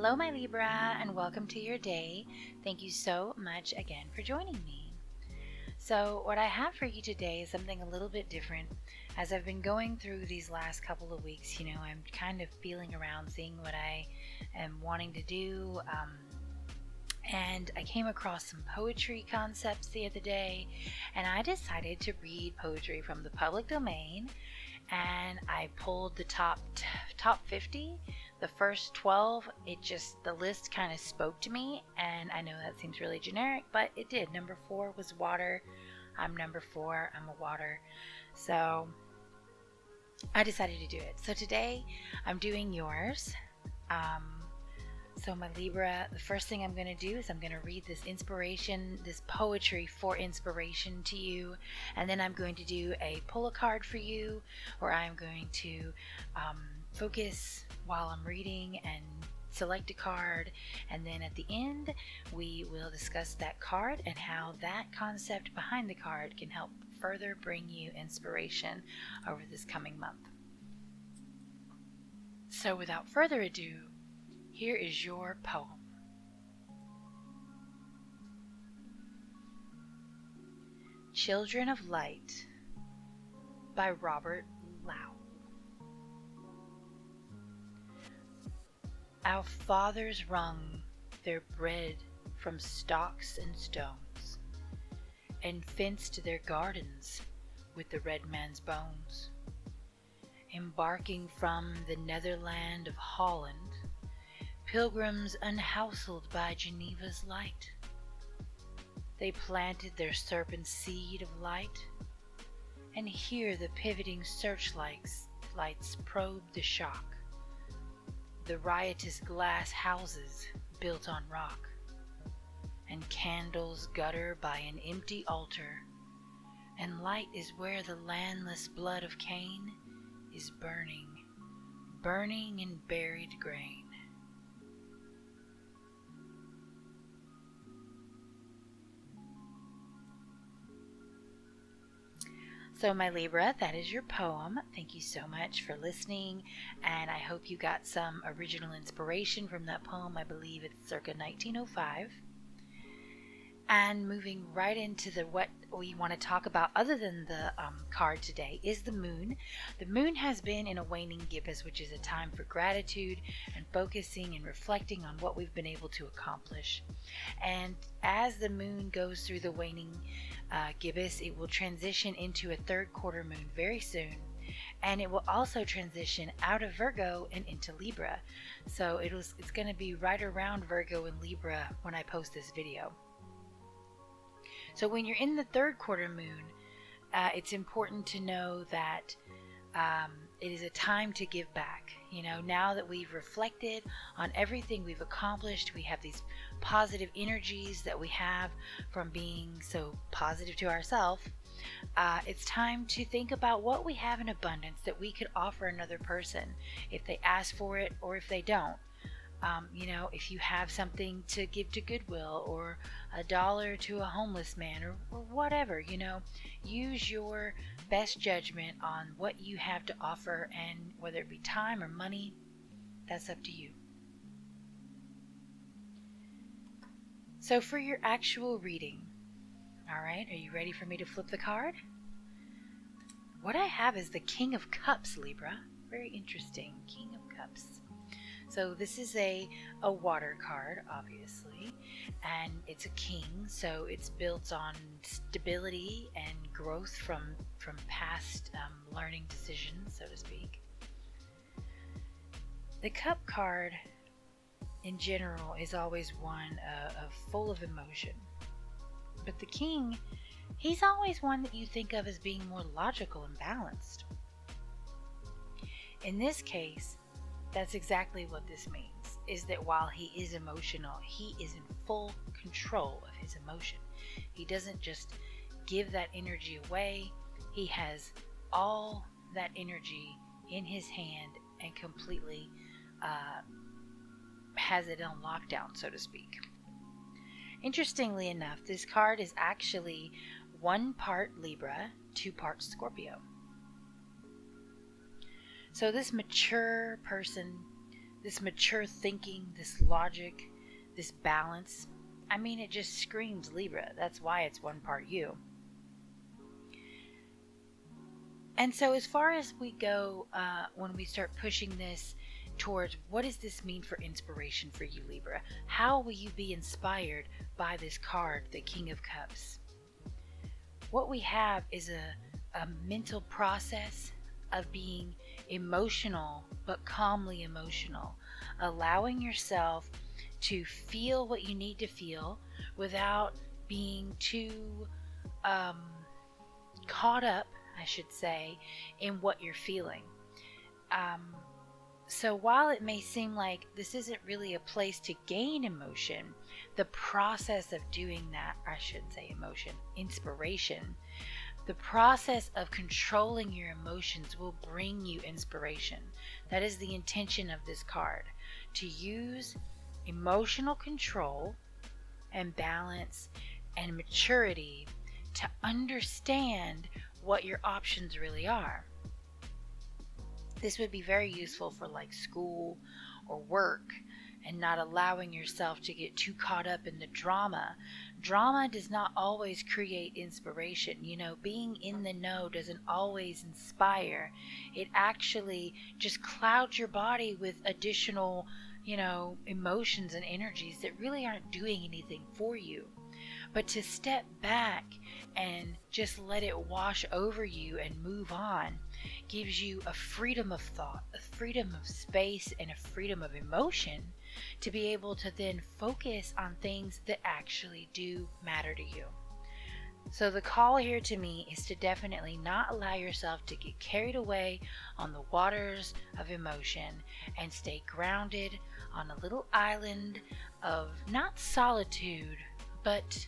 Hello, my Libra, and welcome to your day. Thank you so much again for joining me. So, what I have for you today is something a little bit different. As I've been going through these last couple of weeks, I'm kind of feeling around, seeing what I am wanting to do. And I came across some poetry concepts the other day, and I decided to read poetry from the public domain. And I pulled the top 50, the first 12. The list kind of spoke to me, and I know that seems really generic, but it did. Number 4 was water. I'm number 4. I'm a water. So I decided to do it. So today I'm doing yours. So my Libra, the first thing I'm going to do is I'm going to read this inspiration, this poetry for inspiration to you, and then I'm going to do a pull a card for you, where I'm going to focus while I'm reading and select a card, and then at the end we will discuss that card and how that concept behind the card can help further bring you inspiration over this coming month. So without further ado, here is your poem. Children of Light by Robert Lau. Our fathers wrung their bread from stalks and stones, and fenced their gardens with the red man's bones. Embarking from the netherland of Holland, pilgrims unhouseled by Geneva's light, they planted their serpent seed of light, and here the pivoting searchlights probe the shock, the riotous glass houses built on rock, and candles gutter by an empty altar, and light is where the landless blood of Cain is burning in buried grain. So my Libra, that is your poem. Thank you so much for listening, and I hope you got some original inspiration from that poem. I believe it's circa 1905. And moving right into what we want to talk about other than the card today is the moon. The moon has been in a waning gibbous, which is a time for gratitude and focusing and reflecting on what we've been able to accomplish. And as the moon goes through the waning gibbous, it will transition into a third quarter moon very soon. And it will also transition out of Virgo and into Libra. So it's going to be right around Virgo and Libra when I post this video. So when you're in the third quarter moon, it's important to know that it is a time to give back. Now that we've reflected on everything we've accomplished, we have these positive energies that we have from being so positive to ourselves. It's time to think about what we have in abundance that we could offer another person if they ask for it or if they don't. If you have something to give to Goodwill, or $1 to a homeless man, or whatever, use your best judgment on what you have to offer, and whether it be time or money, that's up to you. So for your actual reading, all right, are you ready for me to flip the card? What I have is the King of Cups, Libra. Very interesting. King of Cups. So this is a water card, obviously, and it's a king, so it's built on stability and growth from past learning decisions, so to speak. The cup card, in general, is always one of full of emotion. But the king, he's always one that you think of as being more logical and balanced. In this case, that's exactly what this means, is that while he is emotional, he is in full control of his emotion. He doesn't just give that energy away. He has all that energy in his hand and completely has it on lockdown, so to speak. Interestingly enough, this card is actually 1 part Libra, 2 parts Scorpio. So this mature person this mature thinking, this logic, this balance. I mean, it just screams Libra. That's why it's one part you. And so as far as we go, when we start pushing this towards what does this mean for inspiration for you, Libra? How will you be inspired by this card, the King of Cups? What we have is a mental process of being emotional, but calmly emotional, allowing yourself to feel what you need to feel without being too caught up, I should say, in what you're feeling. So while it may seem like this isn't really a place to gain emotion, the process of doing that, I should say emotion, inspiration, the process of controlling your emotions will bring you inspiration. That is the intention of this card, to use emotional control and balance and maturity to understand what your options really are. This would be very useful for like school or work, and not allowing yourself to get too caught up in the drama. Drama does not always create inspiration. You know, being in the know doesn't always inspire. It actually just clouds your body with additional, emotions and energies that really aren't doing anything for you. But to step back and just let it wash over you and move on gives you a freedom of thought, a freedom of space, and a freedom of emotion to be able to then focus on things that actually do matter to you. So the call here to me is to definitely not allow yourself to get carried away on the waters of emotion, and stay grounded on a little island of not solitude, but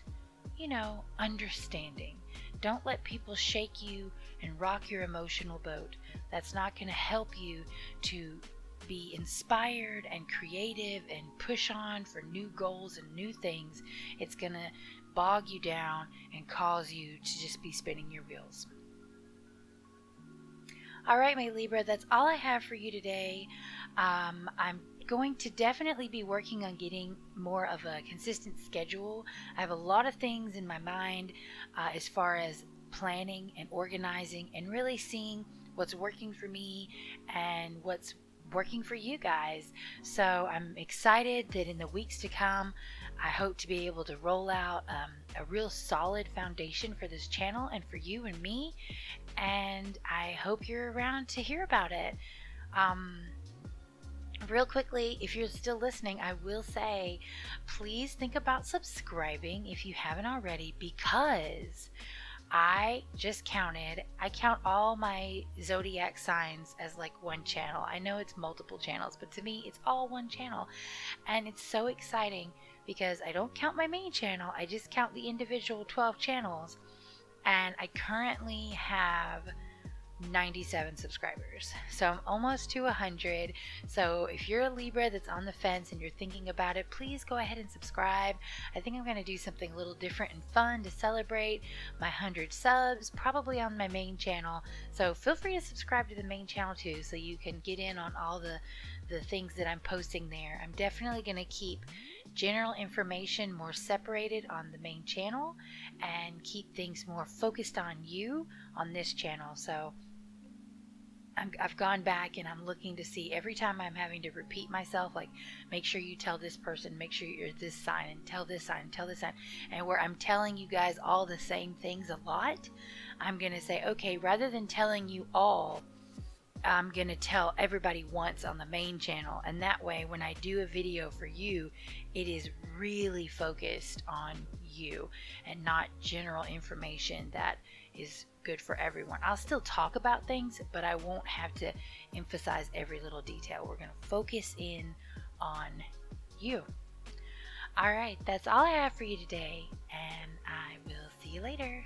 understanding. Don't let people shake you and rock your emotional boat. That's not going to help you to be inspired and creative and push on for new goals and new things. It's going to bog you down and cause you to just be spinning your wheels. All right, my Libra, that's all I have for you today. I'm going to definitely be working on getting more of a consistent schedule. I have a lot of things in my mind as far as planning and organizing and really seeing what's working for me and what's working for you guys. So I'm excited that in the weeks to come, I hope to be able to roll out a real solid foundation for this channel and for you and me. And I hope you're around to hear about it. Real quickly, if you're still listening, I will say, please think about subscribing if you haven't already, because I just counted. I count all my zodiac signs as like one channel. I know it's multiple channels, but to me, it's all one channel. And it's so exciting because I don't count my main channel. I just count the individual 12 channels. And I currently have 97 subscribers, so I'm almost to 100. So if you're a Libra that's on the fence and you're thinking about it, please go ahead and subscribe. I think I'm going to do something a little different and fun to celebrate my 100 subs, probably on my main channel. So feel free to subscribe to the main channel too, so you can get in on all the things that I'm posting there. I'm definitely going to keep general information more separated on the main channel and keep things more focused on you on this channel. So I've gone back and I'm looking to see every time I'm having to repeat myself, like make sure you tell this person, make sure you're this sign, and tell this sign, tell this sign, and where I'm telling you guys all the same things a lot, I'm going to say, okay, rather than telling you all, I'm going to tell everybody once on the main channel. And that way, when I do a video for you, it is really focused on you and not general information that is good for everyone. I'll still talk about things, but I won't have to emphasize every little detail. We're going to focus in on you. All right, that's all I have for you today, and I will see you later.